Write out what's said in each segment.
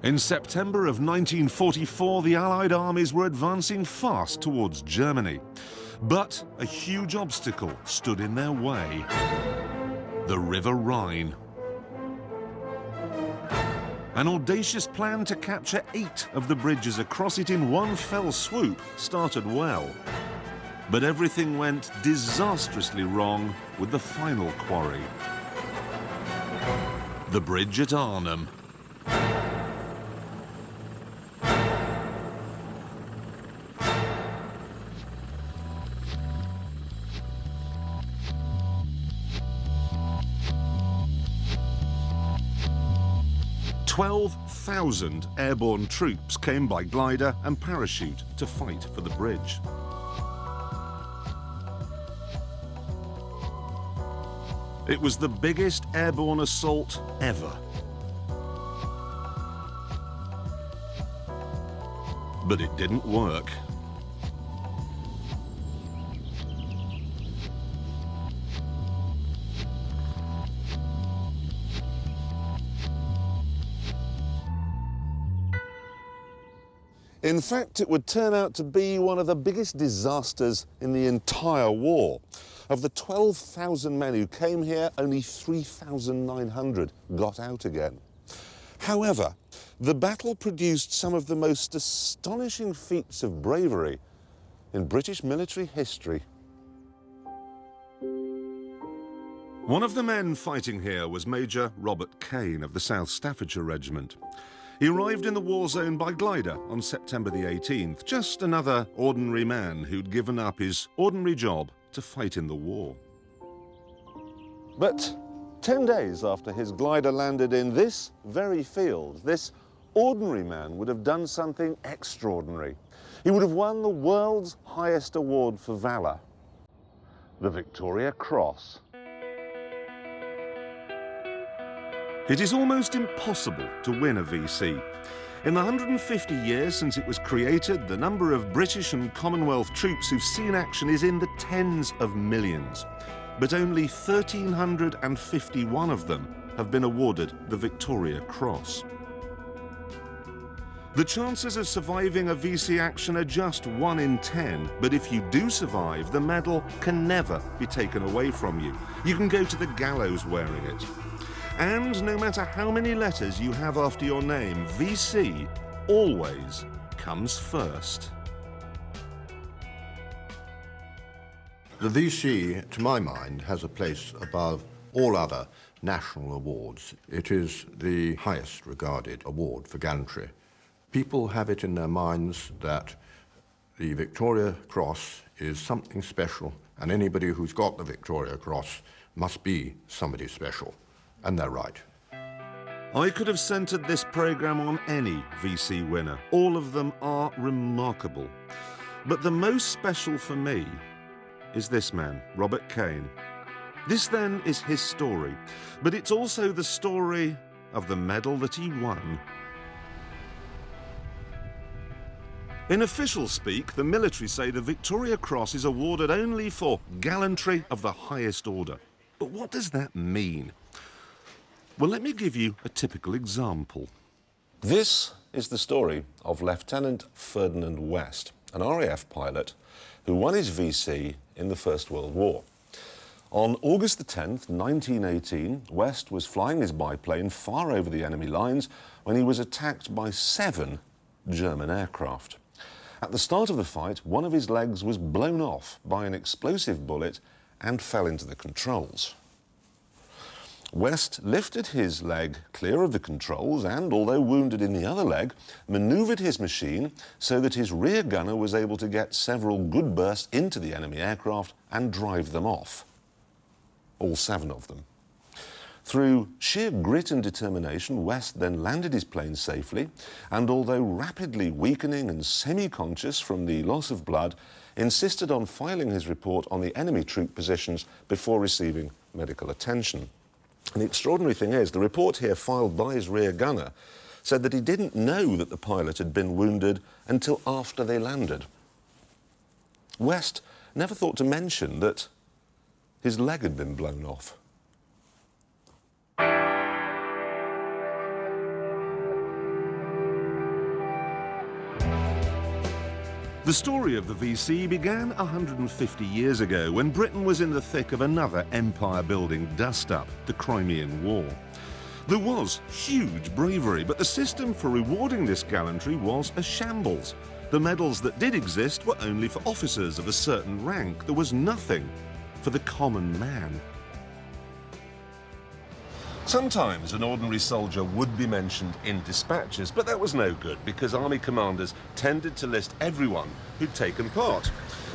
In September of 1944, the Allied armies were advancing fast towards Germany. But a huge obstacle stood in their way: the River Rhine. An audacious plan to capture 8 of the bridges across it in one fell swoop started well. But everything went disastrously wrong with the final quarry: the bridge at Arnhem. "12,000 airborne troops came by glider and parachute to fight for the bridge. It was the biggest airborne assault ever. But it didn't work. In fact, it would turn out to be one of the biggest disasters in the entire war. Of the 12,000 men who came here, only 3,900 got out again. However, the battle produced some of the most astonishing feats of bravery in British military history. One of the men fighting here was Major Robert Cain of the South Staffordshire Regiment. He arrived in the war zone by glider on September the 18th, just another ordinary man who'd given up his ordinary job to fight in the war. But 10 days after his glider landed in this very field, this ordinary man would have done something extraordinary. He would have won the world's highest award for valour, the Victoria Cross. It is almost impossible to win a VC. In the 150 years since it was created, the number of British and Commonwealth troops who've seen action is in the tens of millions. But only 1,351 of them have been awarded the Victoria Cross. The chances of surviving a VC action are just 1 in 10, but if you do survive, the medal can never be taken away from you. You can go to the gallows wearing it. And no matter how many letters you have after your name, VC always comes first. The VC, to my mind, has a place above all other national awards. It is the highest regarded award for gallantry. People have it in their minds that the Victoria Cross is something special, and anybody who's got the Victoria Cross must be somebody special. And they're right. I could have centred this programme on any VC winner. All of them are remarkable. But the most special for me is this man, Robert Cain. This then is his story, but it's also the story of the medal that he won. In official speak, the military say the Victoria Cross is awarded only for gallantry of the highest order. But what does that mean? Well, let me give you a typical example. This is the story of Lieutenant Ferdinand West, an RAF pilot who won his VC in the First World War. On August the 10th, 1918, West was flying his biplane far over the enemy lines when he was attacked by 7 German aircraft. At the start of the fight, one of his legs was blown off by an explosive bullet and fell into the controls. West lifted his leg clear of the controls and, although wounded in the other leg, manoeuvred his machine so that his rear gunner was able to get several good bursts into the enemy aircraft and drive them off. All 7 of them. Through sheer grit and determination, West then landed his plane safely and, although rapidly weakening and semi-conscious from the loss of blood, insisted on filing his report on the enemy troop positions before receiving medical attention. And the extraordinary thing is, the report here filed by his rear gunner said that he didn't know that the pilot had been wounded until after they landed. West never thought to mention that his leg had been blown off. The story of the VC began 150 years ago when Britain was in the thick of another empire-building dust-up, the Crimean War. There was huge bravery, but the system for rewarding this gallantry was a shambles. The medals that did exist were only for officers of a certain rank. There was nothing for the common man. Sometimes an ordinary soldier would be mentioned in dispatches, but that was no good because army commanders tended to list everyone who'd taken part.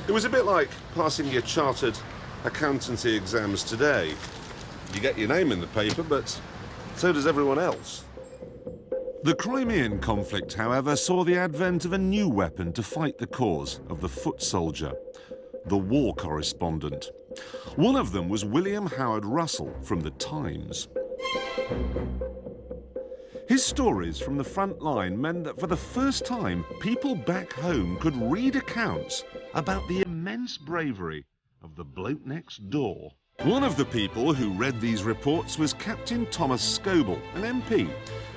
It was a bit like passing your chartered accountancy exams today. You get your name in the paper, but so does everyone else. The Crimean conflict, however, saw the advent of a new weapon to fight the cause of the foot soldier, the war correspondent. One of them was William Howard Russell from the Times. His stories from the front line meant that for the first time, people back home could read accounts about the immense bravery of the bloke next door. One of the people who read these reports was Captain Thomas Scoble, an MP,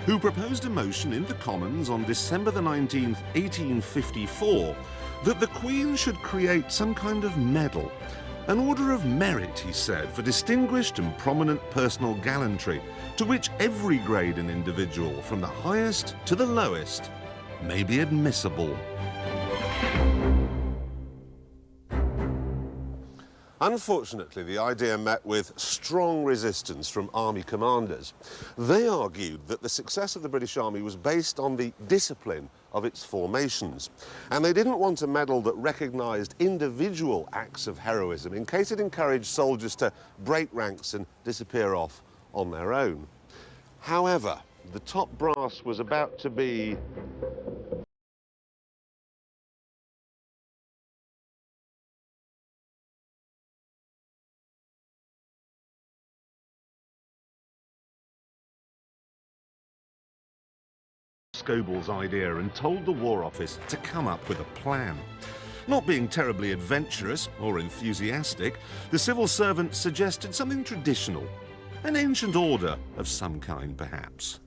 who proposed a motion in the Commons on December the 19th, 1854, that the Queen should create some kind of medal, an order of merit, he said, for distinguished and prominent personal gallantry, to which every grade and individual, from the highest to the lowest, may be admissible. Unfortunately, the idea met with strong resistance from army commanders. They argued that the success of the British Army was based on the discipline of its formations, and they didn't want a medal that recognised individual acts of heroism in case it encouraged soldiers to break ranks and disappear off on their own. However, the top brass was about to be Scoble's idea and told the War Office to come up with a plan. Not being terribly adventurous or enthusiastic, the civil servant suggested something traditional, an ancient order of some kind, perhaps.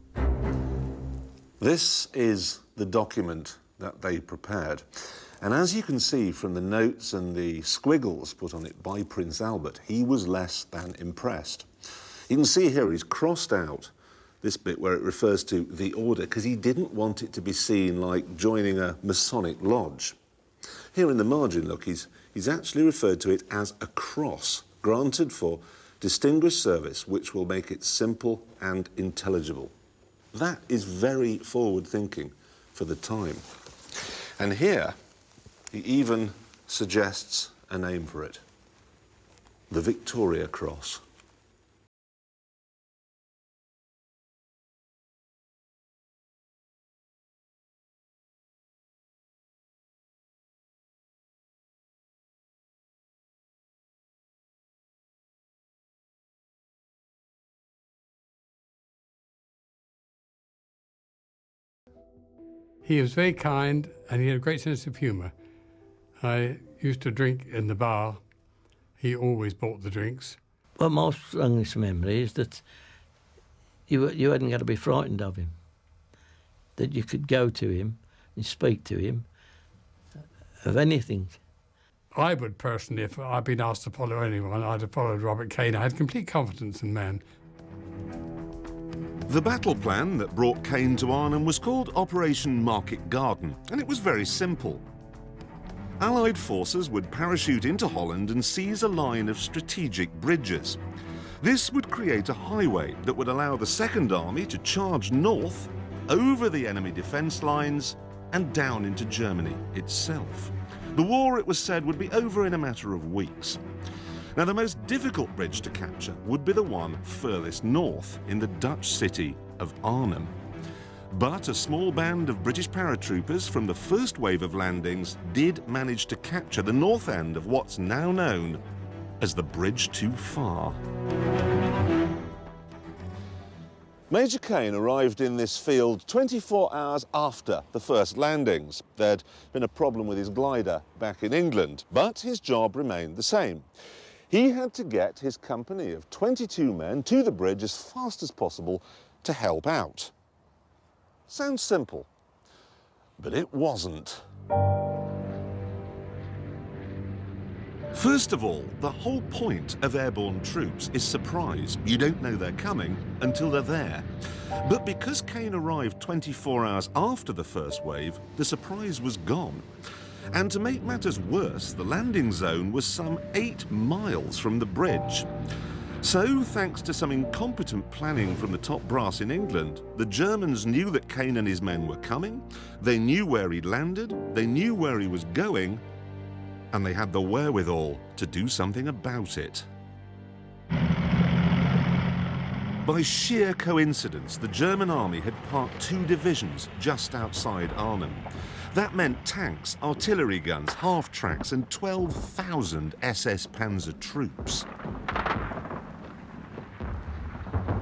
This is the document that they prepared. And as you can see from the notes and the squiggles put on it by Prince Albert, he was less than impressed. You can see here he's crossed out this bit where it refers to the order because he didn't want it to be seen like joining a Masonic lodge. Here in the margin, look, he's actually referred to it as a cross granted for distinguished service, which will make it simple and intelligible. That is very forward-thinking for the time. And here, he even suggests a name for it: the Victoria Cross. He was very kind and he had a great sense of humour. I used to drink in the bar. He always bought the drinks. Well, my strongest memory is that you hadn't got to be frightened of him, that you could go to him and speak to him of anything. I would personally, if I'd been asked to follow anyone, I'd have followed Robert Cain. I had complete confidence in men. The battle plan that brought Cain to Arnhem was called Operation Market Garden, and it was very simple. Allied forces would parachute into Holland and seize a line of strategic bridges. This would create a highway that would allow the Second Army to charge north, over the enemy defence lines, and down into Germany itself. The war, it was said, would be over in a matter of weeks. Now, the most difficult bridge to capture would be the one furthest north in the Dutch city of Arnhem. But a small band of British paratroopers from the first wave of landings did manage to capture the north end of what's now known as the Bridge Too Far. Major Cain arrived in this field 24 hours after the first landings. There'd been a problem with his glider back in England, but his job remained the same. He had to get his company of 22 men to the bridge as fast as possible to help out. Sounds simple, but it wasn't. First of all, the whole point of airborne troops is surprise. You don't know they're coming until they're there. But because Cain arrived 24 hours after the first wave, the surprise was gone. And to make matters worse, the landing zone was some 8 miles from the bridge. So, thanks to some incompetent planning from the top brass in England, the Germans knew that Cain and his men were coming, they knew where he'd landed, they knew where he was going, and they had the wherewithal to do something about it. By sheer coincidence, the German army had parked 2 divisions just outside Arnhem. That meant tanks, artillery guns, half-tracks, and 12,000 SS Panzer troops.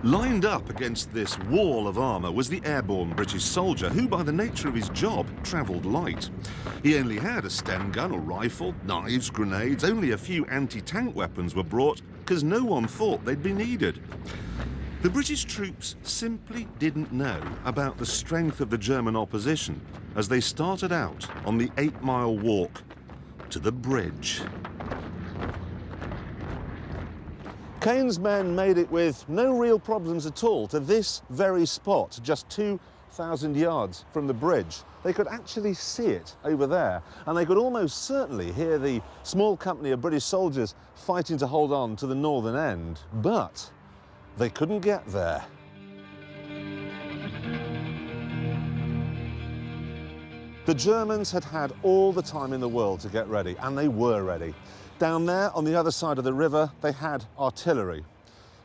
Lined up against this wall of armour was the airborne British soldier who, by the nature of his job, travelled light. He only had a Sten gun or rifle, knives, grenades, only a few anti-tank weapons were brought because no one thought they'd be needed. The British troops simply didn't know about the strength of the German opposition as they started out on the 8-mile walk to the bridge. Cain's men made it with no real problems at all to this very spot, just 2,000 yards from the bridge. They could actually see it over there, and they could almost certainly hear the small company of British soldiers fighting to hold on to the northern end. But they couldn't get there. The Germans had had all the time in the world to get ready, and they were ready. Down there, on the other side of the river, they had artillery.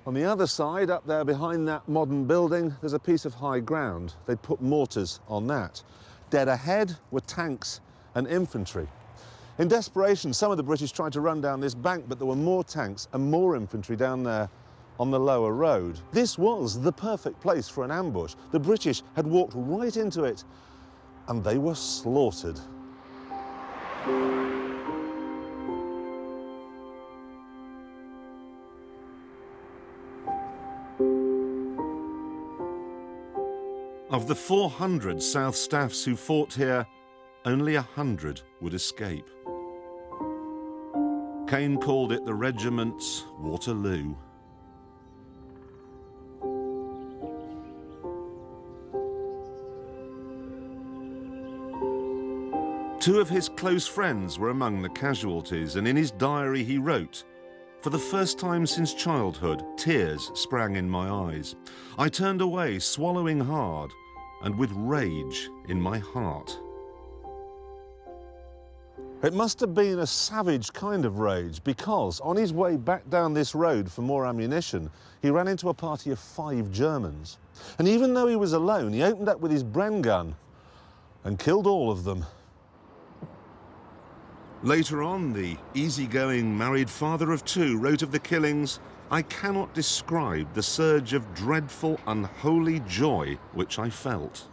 On the other side, up there behind that modern building, there's a piece of high ground. They'd put mortars on that. Dead ahead were tanks and infantry. In desperation, some of the British tried to run down this bank, but there were more tanks and more infantry down there on the lower road. This was the perfect place for an ambush. The British had walked right into it, and they were slaughtered. Of the 400 South Staffs who fought here, only 100 would escape. Cain called it the regiment's Waterloo. Two of his close friends were among the casualties, and in his diary he wrote, "For the first time since childhood, tears sprang in my eyes. I turned away, swallowing hard, and with rage in my heart." It must have been a savage kind of rage, because on his way back down this road for more ammunition, he ran into a party of 5 Germans. And even though he was alone, he opened up with his Bren gun and killed all of them. Later on, the easygoing married father of 2 wrote of the killings, "I cannot describe the surge of dreadful, unholy joy which I felt."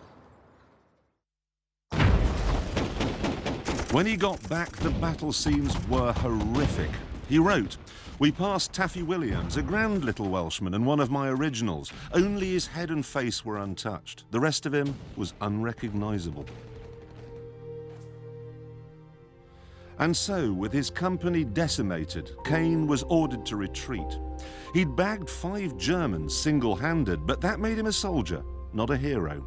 When he got back, the battle scenes were horrific. He wrote, "We passed Taffy Williams, a grand little Welshman and one of my originals. Only his head and face were untouched. The rest of him was unrecognisable." And so, with his company decimated, Cain was ordered to retreat. He'd bagged 5 Germans single-handed, but that made him a soldier, not a hero.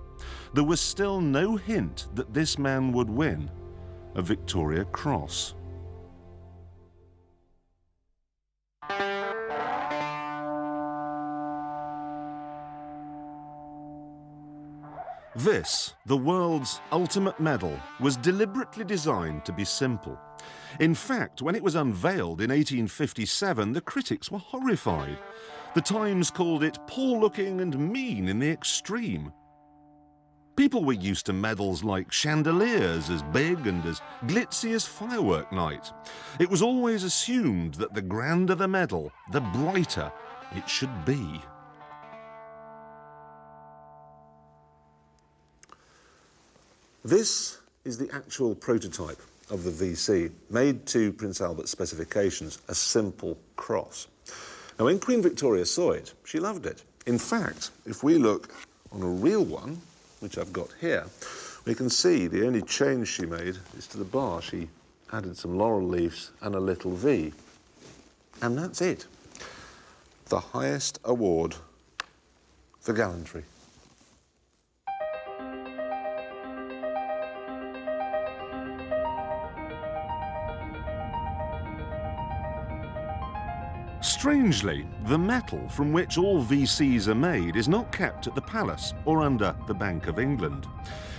There was still no hint that this man would win a Victoria Cross. This, the world's ultimate medal, was deliberately designed to be simple. In fact, when it was unveiled in 1857, the critics were horrified. The Times called it poor-looking and mean in the extreme. People were used to medals like chandeliers, as big and as glitzy as firework night. It was always assumed that the grander the medal, the brighter it should be. This is the actual prototype of the VC, made to Prince Albert's specifications, a simple cross. Now, when Queen Victoria saw it, she loved it. In fact, if we look on a real one, which I've got here, we can see the only change she made is to the bar. She added some laurel leaves and a little V. And that's it. The highest award for gallantry. Strangely, the metal from which all VCs are made is not kept at the palace or under the Bank of England.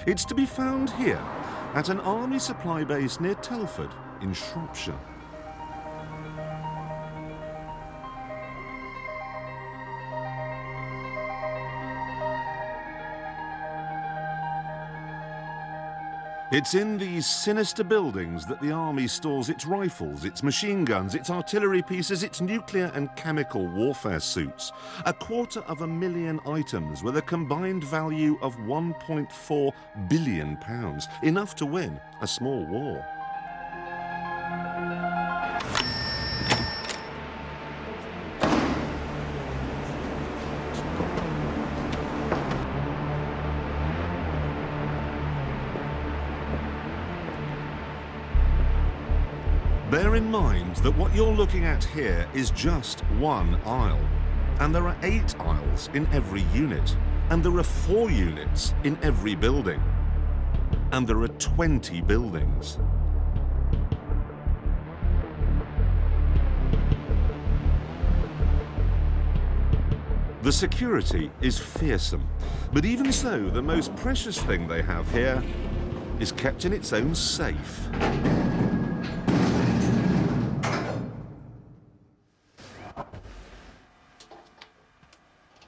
It's to be found here, at an army supply base near Telford in Shropshire. It's in these sinister buildings that the army stores its rifles, its machine guns, its artillery pieces, its nuclear and chemical warfare suits. 250,000 items with a combined value of £1.4 billion, enough to win a small war. Bear in mind that what you're looking at here is just one aisle, and there are 8 aisles in every unit, and there are 4 units in every building, and there are 20 buildings. The security is fearsome, but even so, the most precious thing they have here is kept in its own safe.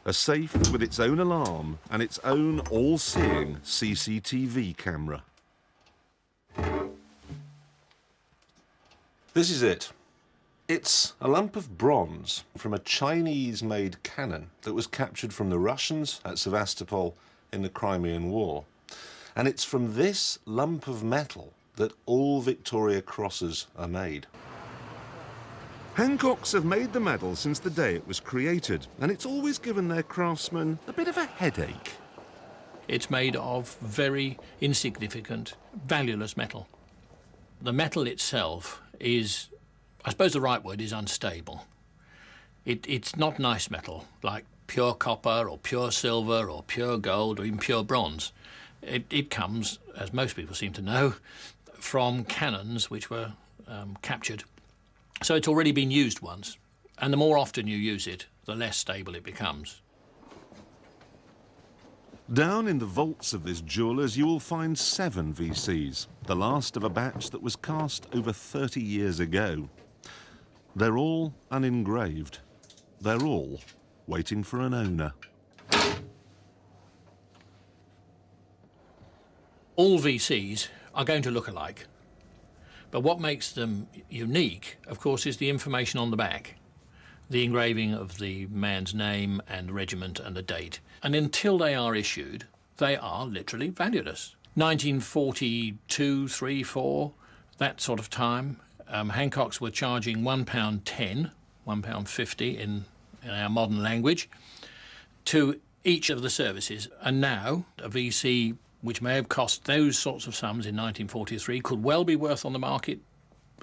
A safe with its own alarm and its own all-seeing CCTV camera. This is it. It's a lump of bronze from a Chinese-made cannon that was captured from the Russians at Sevastopol in the Crimean War. And it's from this lump of metal that all Victoria Crosses are made. Hancocks have made the medal since the day it was created, and it's always given their craftsmen a bit of a headache. It's made of very insignificant, valueless metal. The metal itself is, I suppose the right word is unstable. It's not nice metal, like pure copper or pure silver or pure gold or even pure bronze. It comes, as most people seem to know, from cannons which were captured. So it's already been used once, and the more often you use it, the less stable it becomes. Down in the vaults of this jeweller's you will find 7 VCs, the last of a batch that was cast over 30 years ago. They're all unengraved. They're all waiting for an owner. All VCs are going to look alike. But what makes them unique, of course, is the information on the back. The engraving of the man's name and regiment and the date. And until they are issued, they are literally valueless. 1942, 3, 4, that sort of time, Hancocks were charging £1.10, £1.50 in our modern language, to each of the services. And now a VC which may have cost those sorts of sums in 1943, could well be worth on the market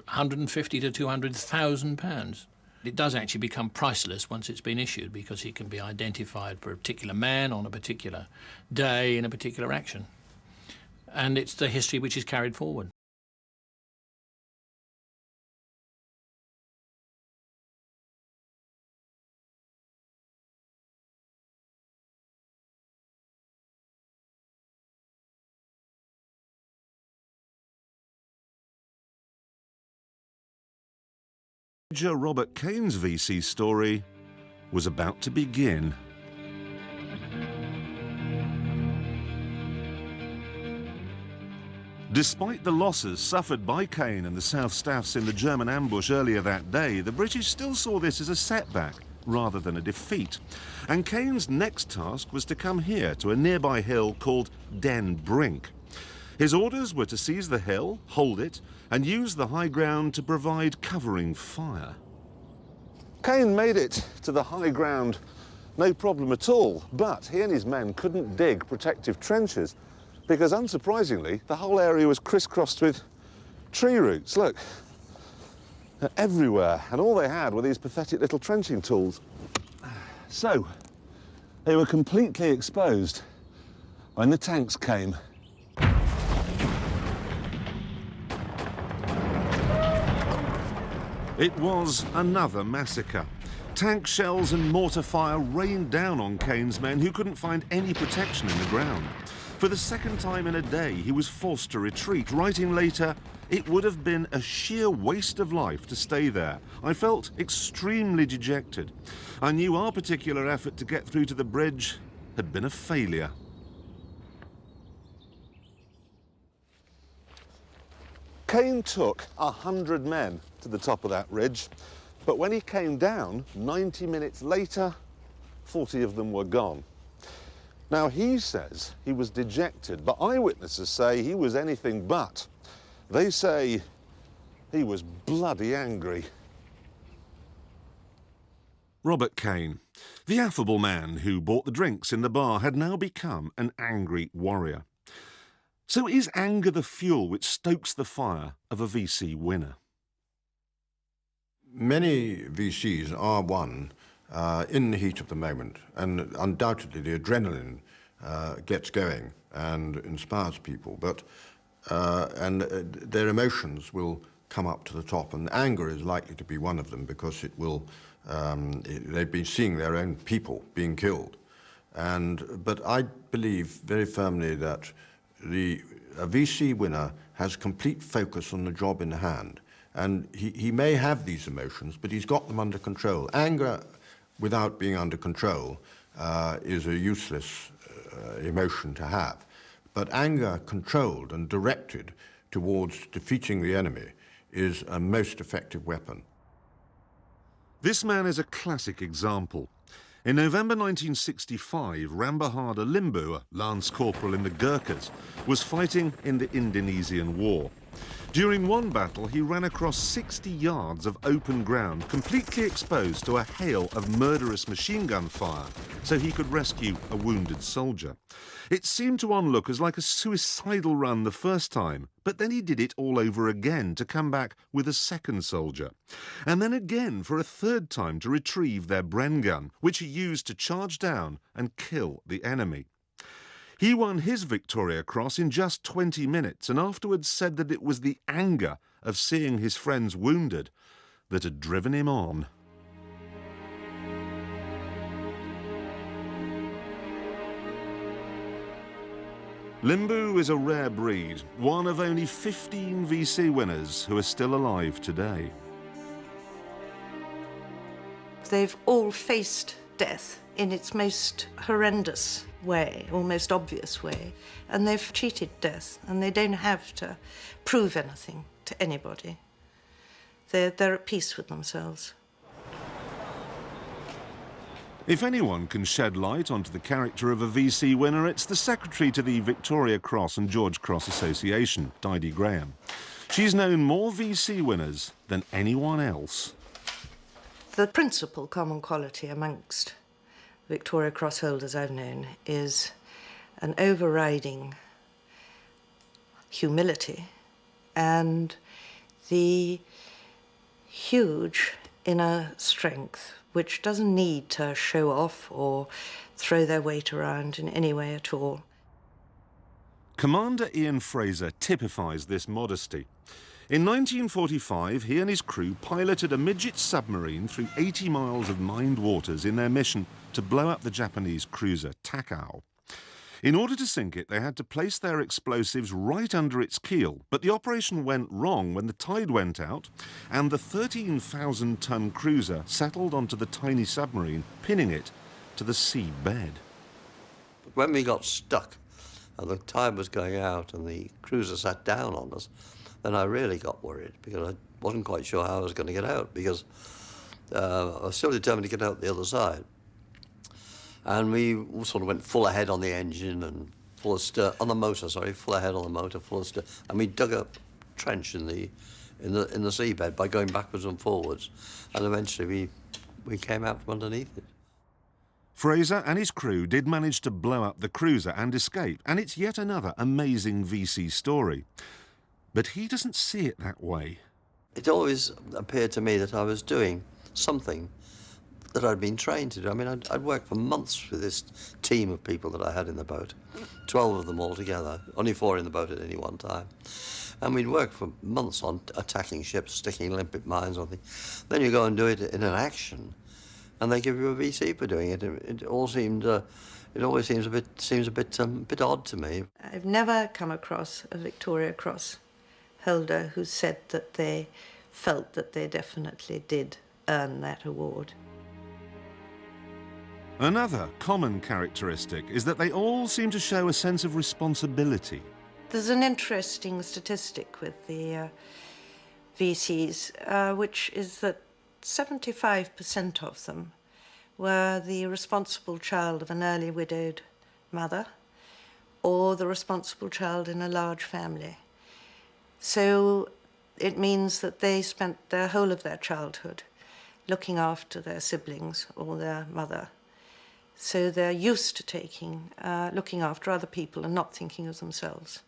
£150,000 to £200,000. It does actually become priceless once it's been issued because it can be identified for a particular man on a particular day in a particular action. And it's the history which is carried forward. Major Robert Cain's VC story was about to begin. Despite the losses suffered by Cain and the South Staffs in the German ambush earlier that day, the British still saw this as a setback rather than a defeat. And Cain's next task was to come here to a nearby hill called Den Brink. His orders were to seize the hill, hold it, and use the high ground to provide covering fire. Cain made it to the high ground, no problem at all, but he and his men couldn't dig protective trenches because, unsurprisingly, the whole area was crisscrossed with Tree roots, look. They're everywhere, and all they had were these pathetic little trenching tools. So, they were completely exposed when the tanks came. It was another massacre. Tank shells and mortar fire rained down on Cain's men, who couldn't find any protection in the ground. For the second time in a day, he was forced to retreat, writing later, "It would have been a sheer waste of life to stay there. I felt extremely dejected. I knew our particular effort to get through to the bridge had been a failure." Cain took 100 men to the top of that ridge, but when he came down, 90 minutes later, 40 of them were gone. Now, he says he was dejected, but eyewitnesses say he was anything but. They say he was bloody angry. Robert Cain, the affable man who bought the drinks in the bar, had now become an angry warrior. So is anger the fuel which stokes the fire of a VC winner? Many VCs are won in the heat of the moment, and undoubtedly the adrenaline gets going and inspires people, but their emotions will come up to the top, and anger is likely to be one of them, because it will they've been seeing their own people being killed. But I believe very firmly that a VC winner has complete focus on the job in hand. And he may have these emotions, but he's got them under control. Anger without being under control is a useless emotion to have. But anger controlled and directed towards defeating the enemy is a most effective weapon. This man is a classic example. In November 1965, Rambahadur Limbu, a Lance Corporal in the Gurkhas, was fighting in the Indonesian War. During one battle, he ran across 60 yards of open ground, completely exposed to a hail of murderous machine gun fire, so he could rescue a wounded soldier. It seemed to one lookers like a suicidal run the first time, but then he did it all over again to come back with a second soldier. And then again for a third time to retrieve their Bren gun, which he used to charge down and kill the enemy. He won his Victoria Cross in just 20 minutes, and afterwards said that it was the anger of seeing his friends wounded that had driven him on. Limbu is a rare breed, one of only 15 VC winners who are still alive today. They've all faced death in its most horrendous way, or most obvious way, and they've cheated death, and they don't have to prove anything to anybody. They're at peace with themselves. If anyone can shed light onto the character of a VC winner, it's the secretary to the Victoria Cross and George Cross Association, Didi Graham. She's known more VC winners than anyone else. The principal common quality amongst Victoria Cross holders I've known is an overriding humility and the huge inner strength, which doesn't need to show off or throw their weight around in any way at all. Commander Ian Fraser typifies this modesty. In 1945, he and his crew piloted a midget submarine through 80 miles of mined waters in their mission to blow up the Japanese cruiser Takao. In order to sink it, they had to place their explosives right under its keel, but the operation went wrong when the tide went out and the 13,000-ton cruiser settled onto the tiny submarine, pinning it to the sea bed. When we got stuck and the tide was going out and the cruiser sat down on us, then I really got worried, because I wasn't quite sure how I was going to get out, because I was still determined to get out the other side. And we sort of went full ahead on the engine and full ahead on the motor, full of stir, and we dug a trench in the seabed by going backwards and forwards, and eventually we came out from underneath it. Fraser and his crew did manage to blow up the cruiser and escape, and it's yet another amazing VC story. But he doesn't see it that way. It always appeared to me that I was doing something that I'd been trained to do. I mean, I'd worked for months with this team of people that I had in the boat, 12 of them all together, only 4 in the boat at any one time. And we'd work for months on attacking ships, sticking limpet mines on things. Then you go and do it in an action, and they give you a VC for doing it. It all seemed, it always seems a bit odd to me. I've never come across a Victoria Cross holder who said that they felt that they definitely did earn that award. Another common characteristic is that they all seem to show a sense of responsibility. There's an interesting statistic with the VCs, which is that 75% of them were the responsible child of an early widowed mother or the responsible child in a large family. So it means that they spent the whole of their childhood looking after their siblings or their mother. So they're used to looking after other people and not thinking of themselves.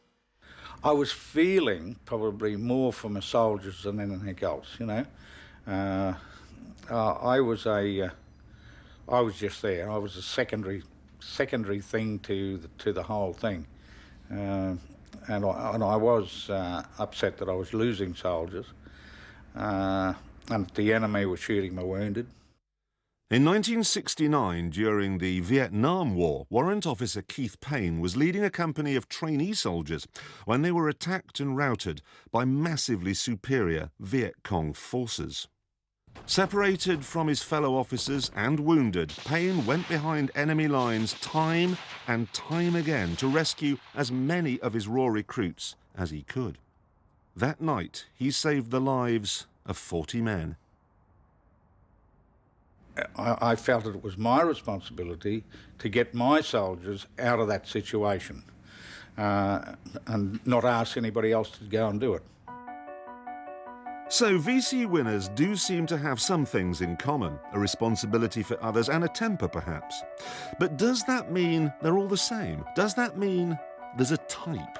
I was feeling probably more for my soldiers than anything else, you know. I was just there. I was a secondary thing to the whole thing, and I was upset that I was losing soldiers, and the enemy was shooting my wounded. In 1969, during the Vietnam War, Warrant Officer Keith Payne was leading a company of trainee soldiers when they were attacked and routed by massively superior Viet Cong forces. Separated from his fellow officers and wounded, Payne went behind enemy lines time and time again to rescue as many of his raw recruits as he could. That night, he saved the lives of 40 men. I felt that it was my responsibility to get my soldiers out of that situation and not ask anybody else to go and do it. So VC winners do seem to have some things in common, a responsibility for others and a temper perhaps. But does that mean they're all the same? Does that mean there's a type?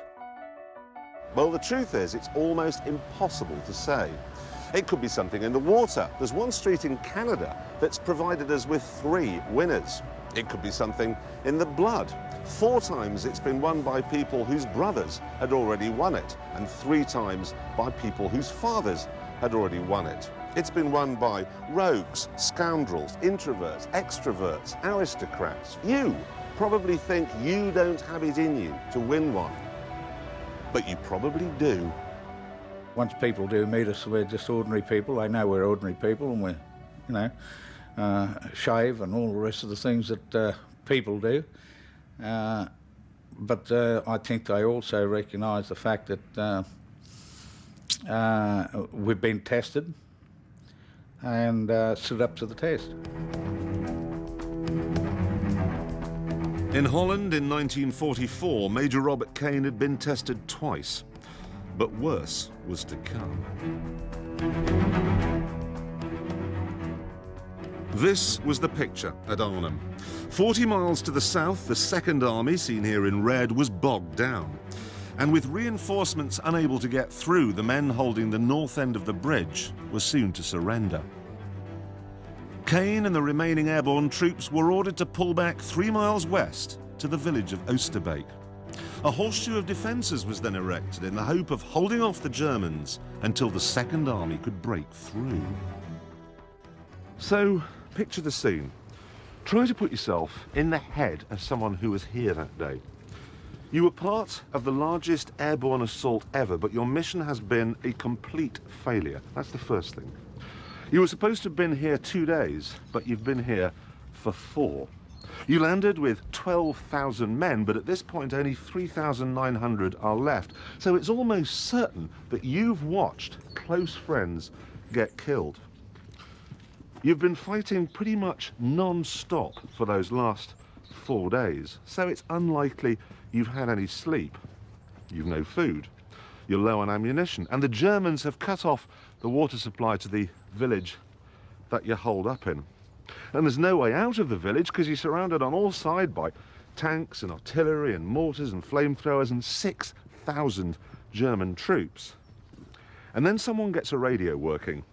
Well, the truth is it's almost impossible to say. It could be something in the water. There's one street in Canada that's provided us with 3 winners. It could be something in the blood. 4 times it's been won by people whose brothers had already won it, and 3 times by people whose fathers had already won it. It's been won by rogues, scoundrels, introverts, extroverts, aristocrats. You probably think you don't have it in you to win one, but you probably do. Once people do meet us, we're just ordinary people. They know we're ordinary people, and we're, you know, shave and all the rest of the things that people do. But I think they also recognise the fact that we've been tested and stood up to the test. In Holland in 1944, Major Robert Cain had been tested twice. But worse was to come. This was the picture at Arnhem. 40 miles to the south, the Second Army, seen here in red, was bogged down. And with reinforcements unable to get through, the men holding the north end of the bridge were soon to surrender. Cain and the remaining airborne troops were ordered to pull back 3 miles west to the village of Oosterbeek. A horseshoe of defences was then erected in the hope of holding off the Germans until the Second Army could break through. So, picture the scene. Try to put yourself in the head of someone who was here that day. You were part of the largest airborne assault ever, but your mission has been a complete failure. That's the first thing. You were supposed to have been here 2 days, but you've been here for 4. You landed with 12,000 men, but at this point only 3,900 are left. So it's almost certain that you've watched close friends get killed. You've been fighting pretty much non-stop for those last 4 days, so it's unlikely you've had any sleep. You've no food. You're low on ammunition, and the Germans have cut off the water supply to the village that you're holed up in. And there's no way out of the village because you're surrounded on all sides by tanks and artillery and mortars and flamethrowers and 6,000 German troops. And then someone gets a radio working,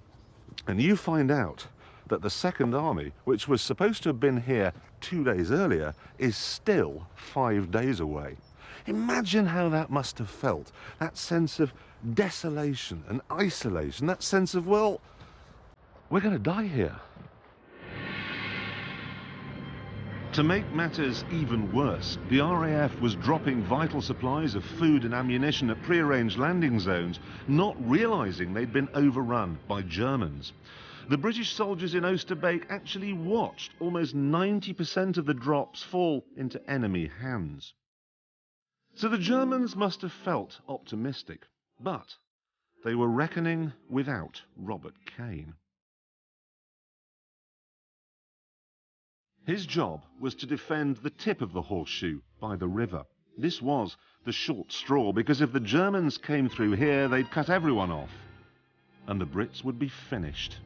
and you find out that the Second Army, which was supposed to have been here 2 days earlier, is still 5 days away. Imagine how that must have felt. That sense of desolation and isolation, that sense of, well, we're going to die here. To make matters even worse, the RAF was dropping vital supplies of food and ammunition at prearranged landing zones, not realising they'd been overrun by Germans. The British soldiers in Oosterbeek actually watched almost 90% of the drops fall into enemy hands. So the Germans must have felt optimistic, but they were reckoning without Robert Cain. His job was to defend the tip of the horseshoe by the river. This was the short straw, because if the Germans came through here, they'd cut everyone off, and the Brits would be finished.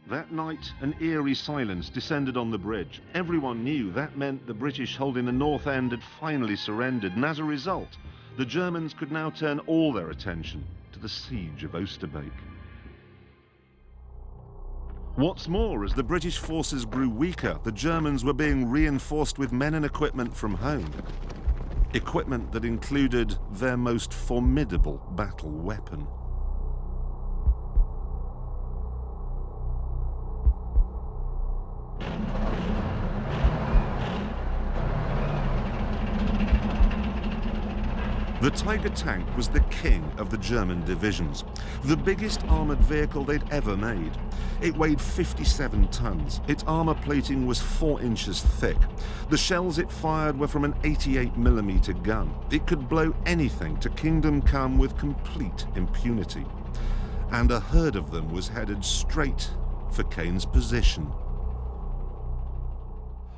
That night, an eerie silence descended on the bridge. Everyone knew that meant the British holding the north end had finally surrendered, and as a result, the Germans could now turn all their attention to the siege of Oosterbeek. What's more, as the British forces grew weaker, the Germans were being reinforced with men and equipment from home. Equipment that included their most formidable battle weapon. The Tiger tank was the king of the German divisions, the biggest armoured vehicle they'd ever made. It weighed 57 tons. Its armour plating was 4 inches thick. The shells it fired were from an 88mm gun. It could blow anything to Kingdom Come with complete impunity. And a herd of them was headed straight for Cain's position.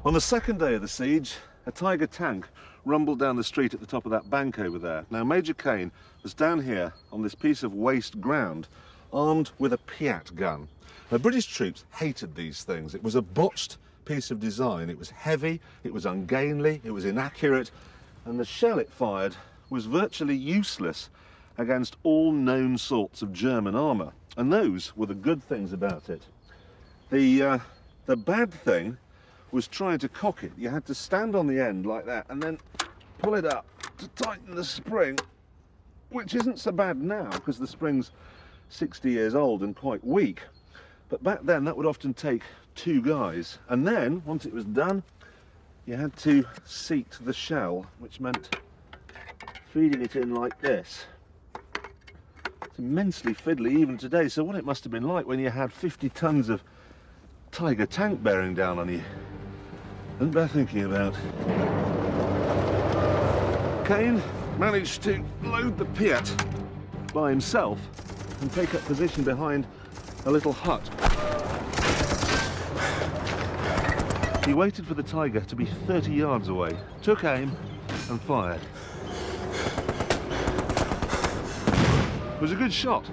On the second day of the siege, a Tiger tank rumbled down the street at the top of that bank over there. Now, Major Cain was down here on this piece of waste ground, armed with a Piat gun. Now, British troops hated these things. It was a botched piece of design. It was heavy, it was ungainly, it was inaccurate, and the shell it fired was virtually useless against all known sorts of German armour. And those were the good things about it. The bad thing was trying to cock it. You had to stand on the end like that and then pull it up to tighten the spring, which isn't so bad now because the spring's 60 years old and quite weak. But back then that would often take 2 guys. And then, once it was done, you had to seat the shell, which meant feeding it in like this. It's immensely fiddly even today. So what it must have been like when you had 50 tons of Tiger tank bearing down on you. Isn't bear thinking about. Cain managed to load the Piat by himself and take up position behind a little hut. He waited for the Tiger to be 30 yards away, took aim and fired. It was a good shot.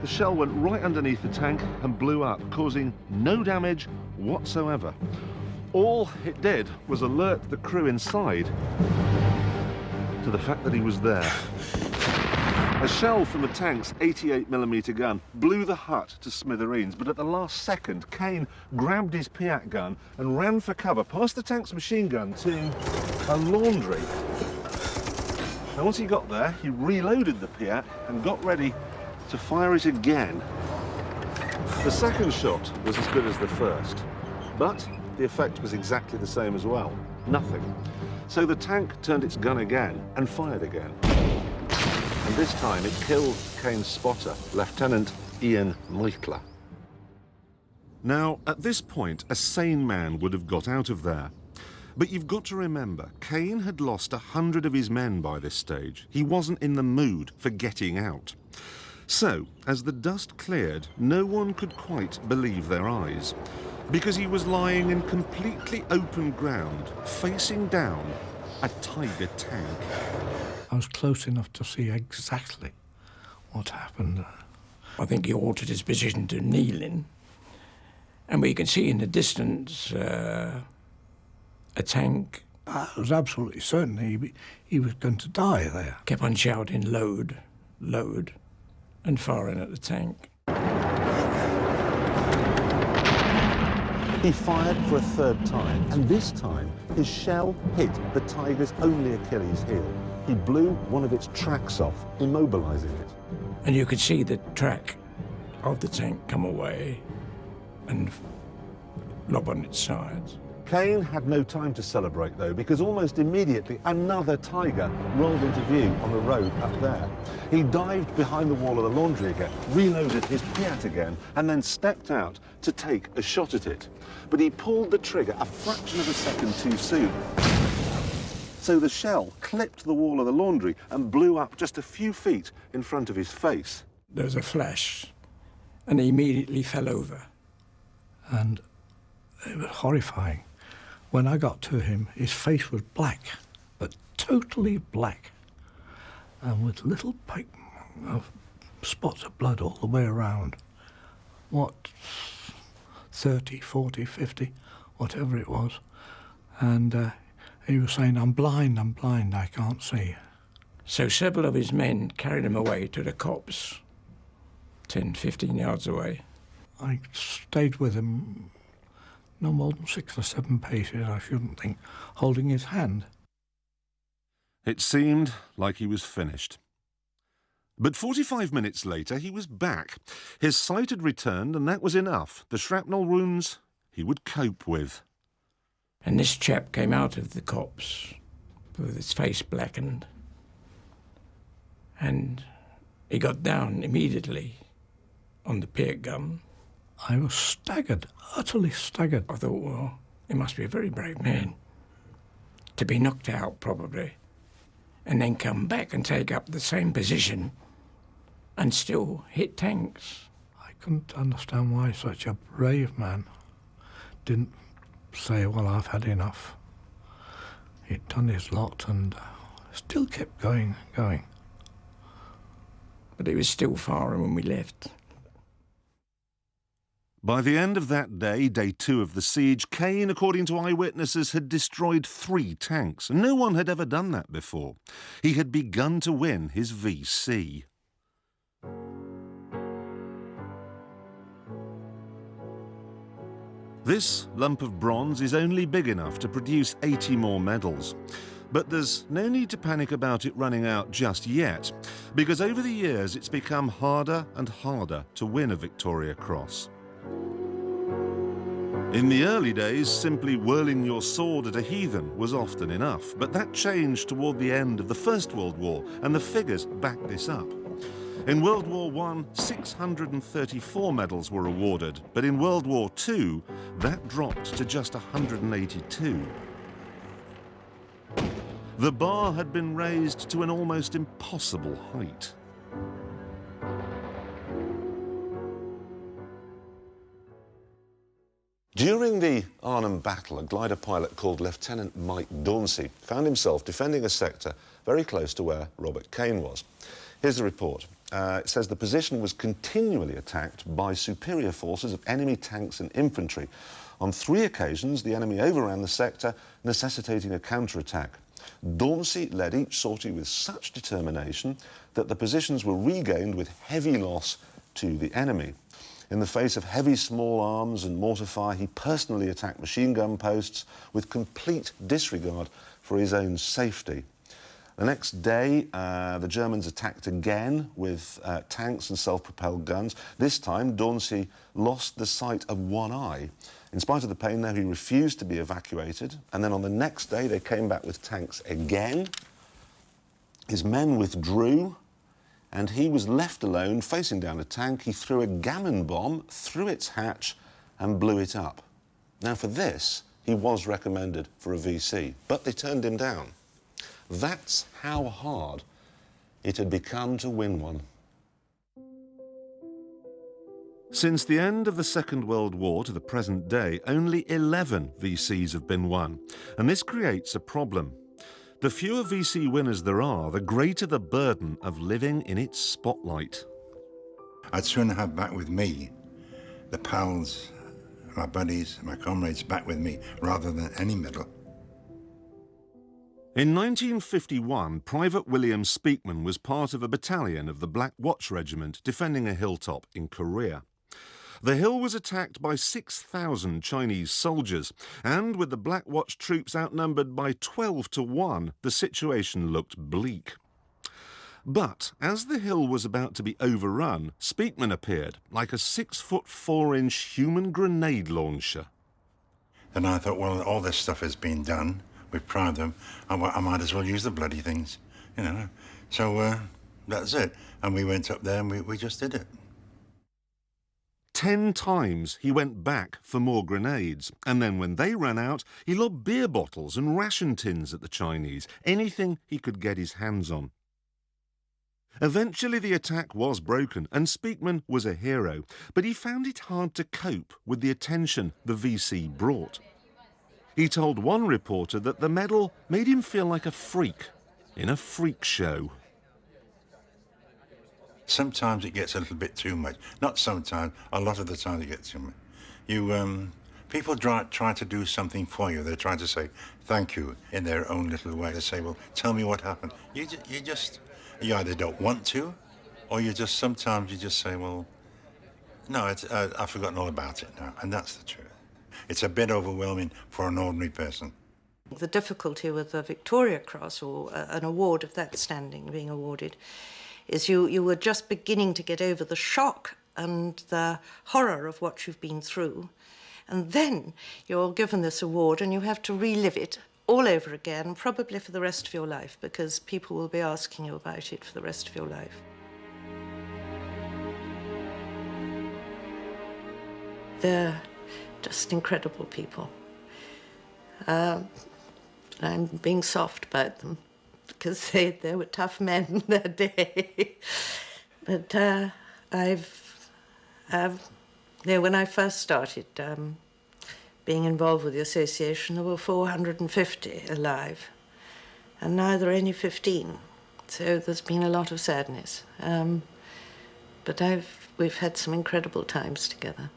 The shell went right underneath the tank and blew up, causing no damage whatsoever. All it did was alert the crew inside to the fact that he was there. A shell from the tank's 88mm gun blew the hut to smithereens, but at the last second, Cain grabbed his Piat gun and ran for cover past the tank's machine gun to a laundry. And once he got there, he reloaded the Piat and got ready to fire it again. The second shot was as good as the first, but the effect was exactly the same as well. Nothing. So the tank turned its gun again and fired again. And this time it killed Cain's spotter, Lieutenant Ian Meitler. Now, at this point, a sane man would have got out of there. But you've got to remember, Cain had lost 100 of his men by this stage. He wasn't in the mood for getting out. So, as the dust cleared, no one could quite believe their eyes, because he was lying in completely open ground, facing down a Tiger tank. I was close enough to see exactly what happened. I think he altered his position to kneeling, and we can see in the distance a tank I was absolutely certain he was going to die there. Kept on shouting, load, load, and firing at the tank. He fired for a third time, and this time his shell hit the Tiger's only Achilles heel. He blew one of its tracks off, immobilising it. And you could see the track of the tank come away and lob on its sides. Cain had no time to celebrate, though, because almost immediately another Tiger rolled into view on the road up there. He dived behind the wall of the laundry again, reloaded his Piat again, and then stepped out to take a shot at it. But he pulled the trigger a fraction of a second too soon. So the shell clipped the wall of the laundry and blew up just a few feet in front of his face. There was a flash, and he immediately fell over. And it was horrifying. When I got to him, his face was black, but totally black, and with little spots of blood all the way around. What, 30, 40, 50, whatever it was. And he was saying, I'm blind, I can't see. So several of his men carried him away to the copse, 10, 15 yards away. I stayed with him no more than 6 or 7 paces, I shouldn't think, holding his hand. It seemed like he was finished. But 45 minutes later, he was back. His sight had returned, and that was enough. The shrapnel wounds he would cope with. And this chap came out of the copse with his face blackened. And he got down immediately on the pier gun. I was staggered, utterly staggered. I thought, well, he must be a very brave man to be knocked out, probably, and then come back and take up the same position and still hit tanks. I couldn't understand why such a brave man didn't say, well, I've had enough. He'd done his lot and still kept going. But he was still firing when we left. By the end of that day, day 2 of the siege, Cain, according to eyewitnesses, had destroyed 3 tanks. No one had ever done that before. He had begun to win his VC. This lump of bronze is only big enough to produce 80 more medals. But there's no need to panic about it running out just yet, because over the years it's become harder and harder to win a Victoria Cross. In the early days, simply whirling your sword at a heathen was often enough, but that changed toward the end of the First World War, and the figures back this up. In World War I, 634 medals were awarded, but in World War II, that dropped to just 182. The bar had been raised to an almost impossible height. During the Arnhem battle, a glider pilot called Lieutenant Mike Dauncey found himself defending a sector very close to where Robert Cain was. Here's the report. It says the position was continually attacked by superior forces of enemy tanks and infantry. On 3 occasions, the enemy overran the sector, necessitating a counterattack. Dauncey led each sortie with such determination that the positions were regained with heavy loss to the enemy. In the face of heavy small arms and mortar fire, he personally attacked machine gun posts with complete disregard for his own safety. The next day, the Germans attacked again with tanks and self-propelled guns. This time, Dauncey lost the sight of one eye. In spite of the pain, though, he refused to be evacuated. And then on the next day, they came back with tanks again. His men withdrew, and he was left alone, facing down a tank. He threw a gammon bomb through its hatch and blew it up. Now, for this, he was recommended for a VC, but they turned him down. That's how hard it had become to win one. Since the end of the Second World War to the present day, only 11 VCs have been won, and this creates a problem. The fewer VC winners there are, the greater the burden of living in its spotlight. I'd sooner have back with me the pals, my buddies, my comrades back with me, rather than any medal. In 1951, Private William Speakman was part of a battalion of the Black Watch Regiment defending a hilltop in Korea. The hill was attacked by 6,000 Chinese soldiers, and with the Black Watch troops outnumbered by 12 to 1, the situation looked bleak. But as the hill was about to be overrun, Speakman appeared like a 6'4" human grenade launcher. And I thought, well, all this stuff has been done. We've primed them. I might as well use the bloody things, you know. So that's it. And we went up there and we just did it. 10 times he went back for more grenades, and then when they ran out, he lobbed beer bottles and ration tins at the Chinese, anything he could get his hands on. Eventually the attack was broken, and Speakman was a hero, but he found it hard to cope with the attention the VC brought. He told one reporter that the medal made him feel like a freak in a freak show. Sometimes it gets a little bit too much. Not sometimes, a lot of the time it gets too much. People try to do something for you. They're trying to say thank you in their own little way. They say, well, tell me what happened. You either don't want to, or sometimes you just say, well, no, I've forgotten all about it now. And that's the truth. It's a bit overwhelming for an ordinary person. The difficulty with the Victoria Cross, or an award of that standing being awarded, is you were just beginning to get over the shock and the horror of what you've been through. And then you're given this award and you have to relive it all over again, probably for the rest of your life, because people will be asking you about it for the rest of your life. They're just incredible people. I'm being soft about them, because they were tough men in their day. But when I first started being involved with the association, there were 450 alive, and now there are only 15. So there's been a lot of sadness. But we've had some incredible times together.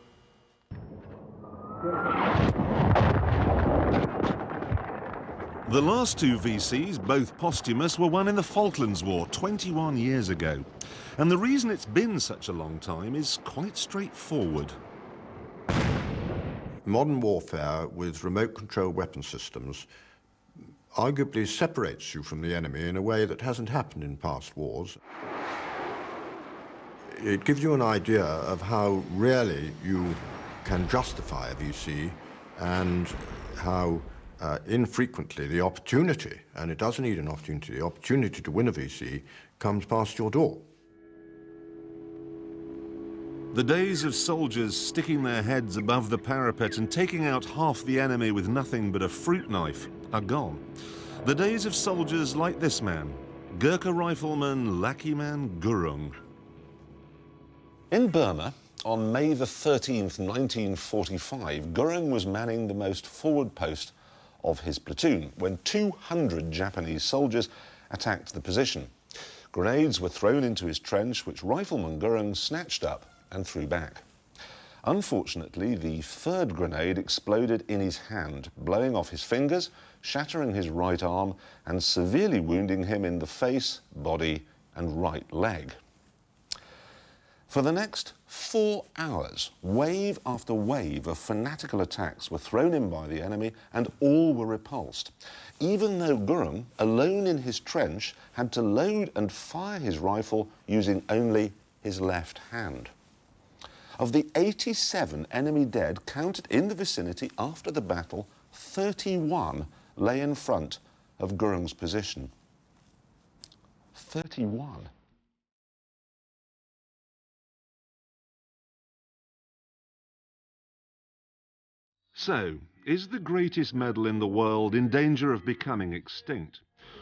The last two VCs, both posthumous, were won in the Falklands War 21 years ago. And the reason it's been such a long time is quite straightforward. Modern warfare with remote-control weapon systems arguably separates you from the enemy in a way that hasn't happened in past wars. It gives you an idea of how rarely you can justify a VC and how infrequently the opportunity, and it doesn't need an opportunity, the opportunity to win a VC comes past your door. The days of soldiers sticking their heads above the parapet and taking out half the enemy with nothing but a fruit knife are gone. The days of soldiers like this man, Gurkha rifleman Lakiman Gurung. In Burma, on May the 13th, 1945, Gurung was manning the most forward post of his platoon when 200 Japanese soldiers attacked the position. Grenades were thrown into his trench, which Rifleman Gurung snatched up and threw back. Unfortunately, the third grenade exploded in his hand, blowing off his fingers, shattering his right arm, and severely wounding him in the face, body, and right leg. For the next 4 hours, wave after wave of fanatical attacks were thrown in by the enemy, and all were repulsed, even though Gurung, alone in his trench, had to load and fire his rifle using only his left hand. Of the 87 enemy dead counted in the vicinity after the battle, 31 lay in front of Gurung's position. 31. So, is the greatest medal in the world in danger of becoming extinct?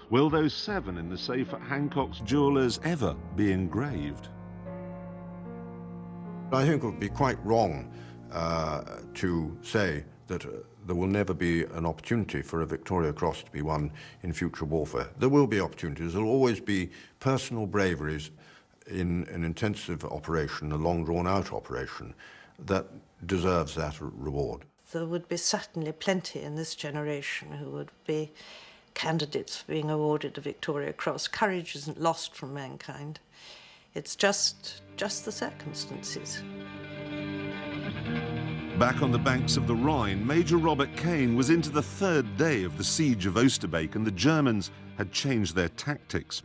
Will those 7 in the safe at Hancock's Jewellers ever be engraved? I think it would be quite wrong to say that there will never be an opportunity for a Victoria Cross to be won in future warfare. There will be opportunities. There will always be personal braveries in an intensive operation, a long drawn-out operation, that deserves that reward. There would be certainly plenty in this generation who would be candidates for being awarded the Victoria Cross. Courage isn't lost from mankind. It's just the circumstances. Back on the banks of the Rhine, Major Robert Cain was into the third day of the siege of Oosterbeek, and the Germans had changed their tactics.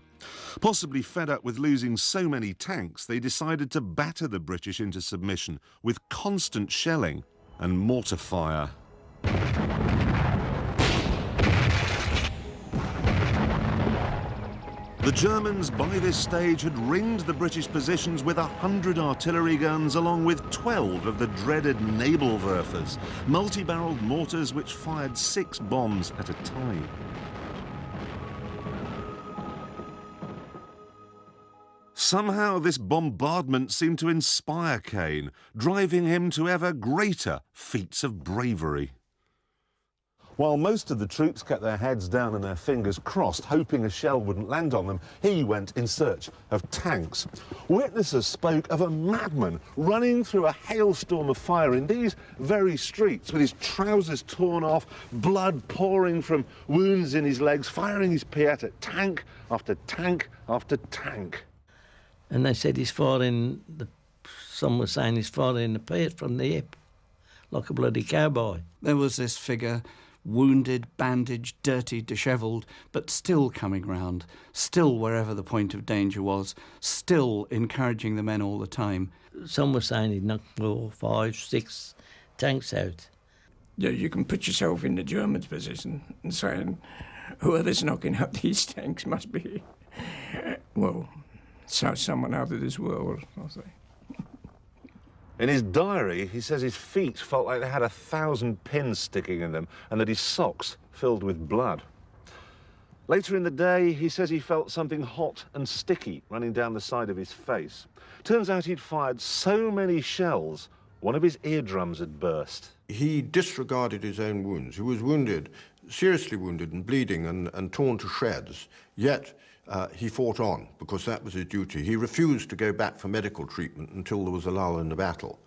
Possibly fed up with losing so many tanks, they decided to batter the British into submission with constant shelling and mortar fire. The Germans, by this stage, had ringed the British positions with 100 artillery guns, along with 12 of the dreaded Nebelwerfers, multi-barreled mortars which fired 6 bombs at a time. Somehow this bombardment seemed to inspire Cain, driving him to ever greater feats of bravery. While most of the troops kept their heads down and their fingers crossed, hoping a shell wouldn't land on them, he went in search of tanks. Witnesses spoke of a madman running through a hailstorm of fire in these very streets, with his trousers torn off, blood pouring from wounds in his legs, firing his Piat at tank after tank after tank. And they said he's firing, some were saying he's firing the Piat from the hip, like a bloody cowboy. There was this figure, wounded, bandaged, dirty, dishevelled, but still coming round, still wherever the point of danger was, still encouraging the men all the time. Some were saying he'd knocked 4, 5, 6 tanks out. Yeah, you can put yourself in the Germans' position and saying, whoever's knocking out these tanks must be, well, so someone out of this world, I'll say. In his diary, he says his feet felt like they had 1,000 pins sticking in them and that his socks filled with blood. Later in the day, he says he felt something hot and sticky running down the side of his face. Turns out he'd fired so many shells, one of his eardrums had burst. He disregarded his own wounds. He was wounded, seriously wounded and bleeding and torn to shreds, yet he fought on because that was his duty. He refused to go back for medical treatment until there was a lull in the battle.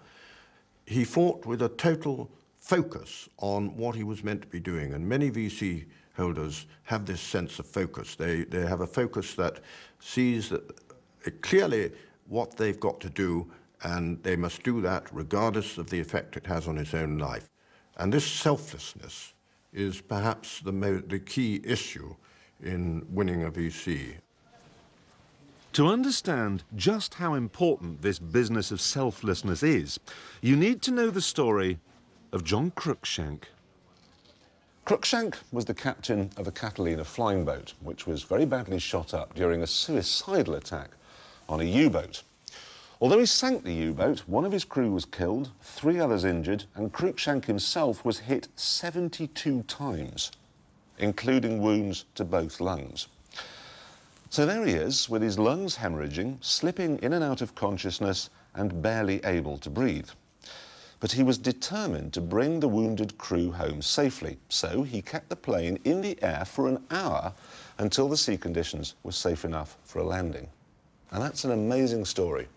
He fought with a total focus on what he was meant to be doing, and many VC holders have this sense of focus. They have a focus that sees that clearly what they've got to do, and they must do that regardless of the effect it has on his own life. And this selflessness is perhaps the key issue in winning a VC. To understand just how important this business of selflessness is, you need to know the story of John Cruikshank. Cruikshank was the captain of a Catalina flying boat, which was very badly shot up during a suicidal attack on a U-boat. Although he sank the U-boat, one of his crew was killed, 3 others injured, and Cruikshank himself was hit 72 times, including wounds to both lungs. So there he is, with his lungs hemorrhaging, slipping in and out of consciousness and barely able to breathe. But he was determined to bring the wounded crew home safely, so he kept the plane in the air for an hour until the sea conditions were safe enough for a landing. And that's an amazing story,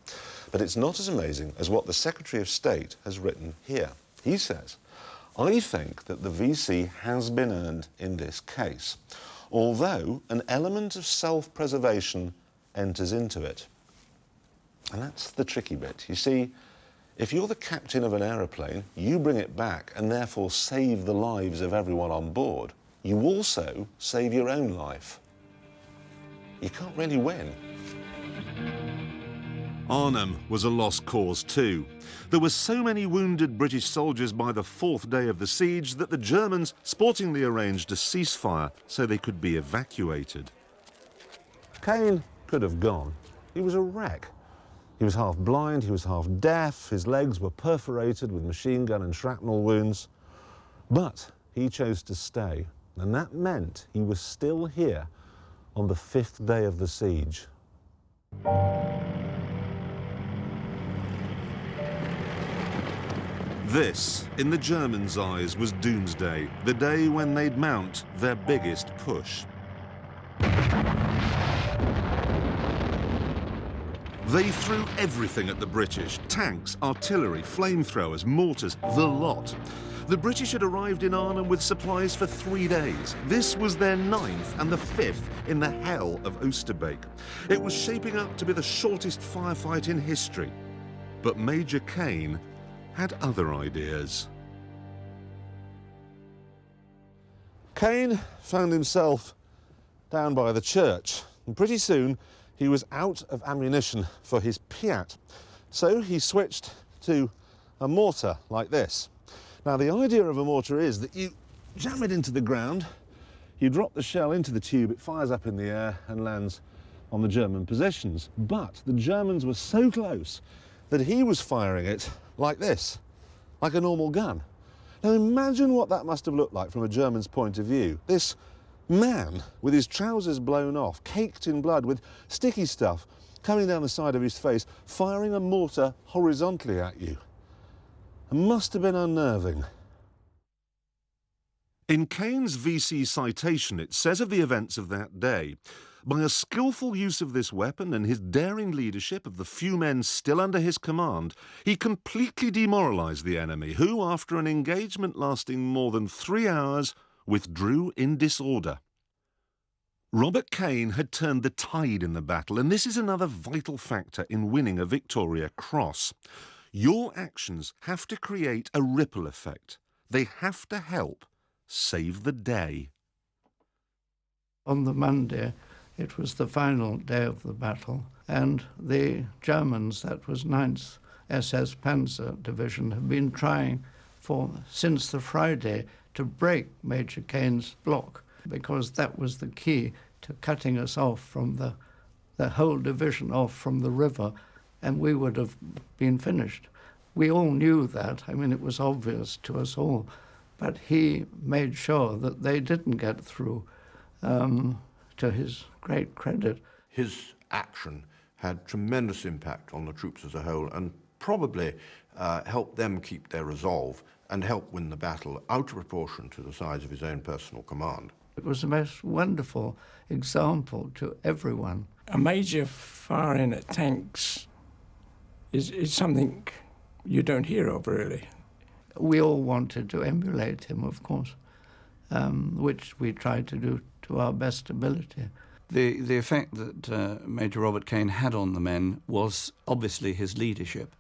but it's not as amazing as what the Secretary of State has written here. He says, I think that the VC has been earned in this case, although an element of self-preservation enters into it. And that's the tricky bit. You see, if you're the captain of an aeroplane, you bring it back and therefore save the lives of everyone on board. You also save your own life. You can't really win. Arnhem was a lost cause too. There were so many wounded British soldiers by the 4th day of the siege that the Germans sportingly arranged a ceasefire so they could be evacuated. Cain could have gone. He was a wreck. He was half blind, he was half deaf, his legs were perforated with machine gun and shrapnel wounds. But he chose to stay, and that meant he was still here on the 5th day of the siege. This, in the Germans' eyes, was doomsday, the day when they'd mount their biggest push. They threw everything at the British: tanks, artillery, flamethrowers, mortars, the lot. The British had arrived in Arnhem with supplies for 3 days. This was their 9th and the 5th in the hell of Oosterbeek. It was shaping up to be the shortest firefight in history. But Major Cain had other ideas. Cain found himself down by the church, and pretty soon he was out of ammunition for his Piat. So he switched to a mortar like this. Now, the idea of a mortar is that you jam it into the ground, you drop the shell into the tube, it fires up in the air and lands on the German positions. But the Germans were so close that he was firing it like this, like a normal gun. Now, imagine what that must have looked like from a German's point of view. This man with his trousers blown off, caked in blood, with sticky stuff coming down the side of his face, firing a mortar horizontally at you. It must have been unnerving. In Cain's VC citation, it says of the events of that day, by a skillful use of this weapon and his daring leadership of the few men still under his command, he completely demoralised the enemy, who, after an engagement lasting more than 3 hours, withdrew in disorder. Robert Cain had turned the tide in the battle, and this is another vital factor in winning a Victoria Cross. Your actions have to create a ripple effect. They have to help save the day. On the Monday, it was the final day of the battle, and the Germans, that was 9th SS Panzer Division, have been trying since the Friday to break Major Cain's block, because that was the key to cutting us off from the whole division off from the river, and we would have been finished. We all knew that. I mean, it was obvious to us all. But he made sure that they didn't get through, to his great credit. His action had tremendous impact on the troops as a whole, and probably helped them keep their resolve and help win the battle out of proportion to the size of his own personal command. It was the most wonderful example to everyone. A major firing at tanks is something you don't hear of, really. We all wanted to emulate him, of course, which we tried to do to our best ability. The effect that Major Robert Cain had on the men was obviously his leadership,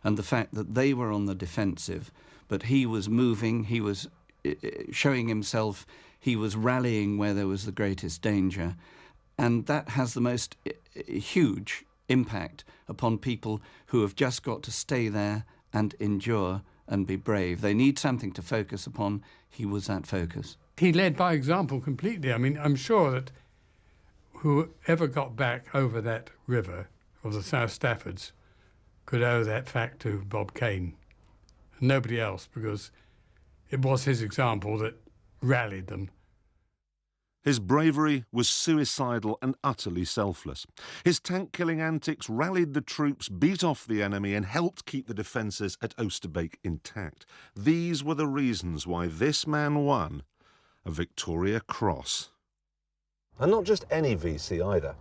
and the fact that they were on the defensive, but he was moving, he was showing himself, he was rallying where there was the greatest danger, and that has the most huge impact upon people who have just got to stay there and endure and be brave. They need something to focus upon. He was that focus. He led by example completely. I mean, I'm sure that whoever got back over that river of the South Staffords could owe that fact to Bob Cain. Nobody else, because it was his example that rallied them. His bravery was suicidal and utterly selfless. His tank-killing antics rallied the troops, beat off the enemy, and helped keep the defences at Oosterbeek intact. These were the reasons why this man won a Victoria Cross. And not just any VC either.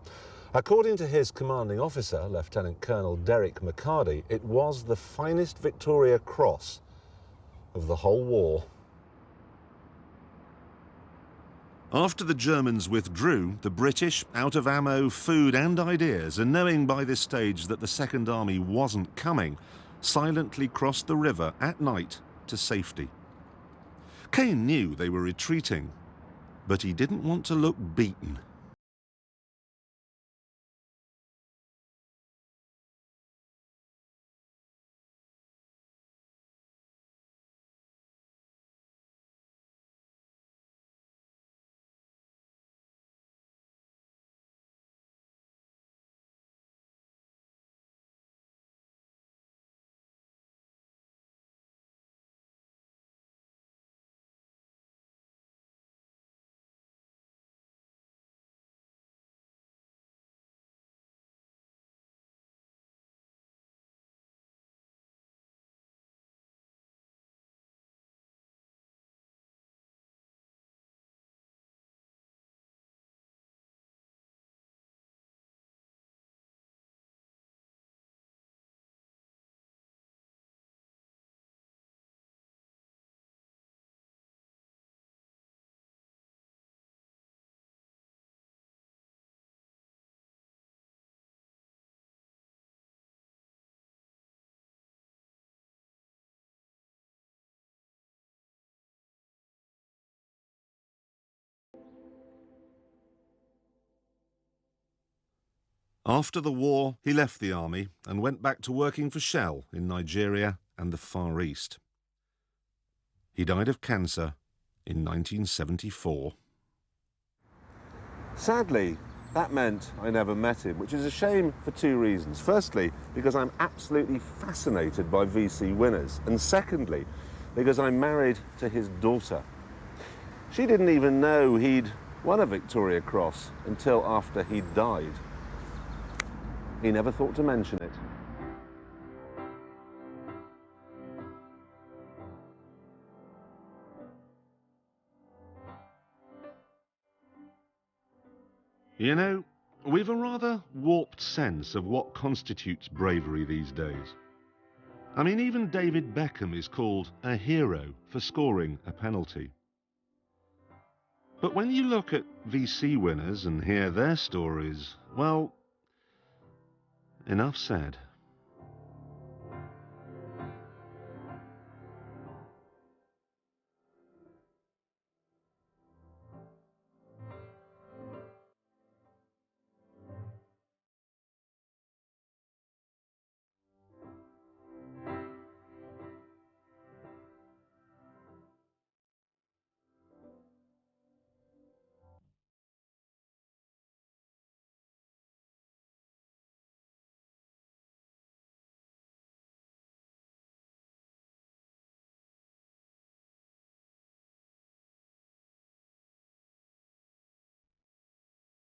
According to his commanding officer, Lieutenant Colonel Derek McCarty, it was the finest Victoria Cross of the whole war. After the Germans withdrew, the British, out of ammo, food and ideas, and knowing by this stage that the Second Army wasn't coming, silently crossed the river at night to safety. Cain knew they were retreating, but he didn't want to look beaten. After the war, he left the army and went back to working for Shell in Nigeria and the Far East. He died of cancer in 1974. Sadly, that meant I never met him, which is a shame for two reasons. Firstly, because I'm absolutely fascinated by VC winners, and secondly, because I'm married to his daughter. She didn't even know he'd won a Victoria Cross until after he'd died. He never thought to mention it. You know, we've a rather warped sense of what constitutes bravery these days. I mean, even David Beckham is called a hero for scoring a penalty. But when you look at VC winners and hear their stories, well, enough said.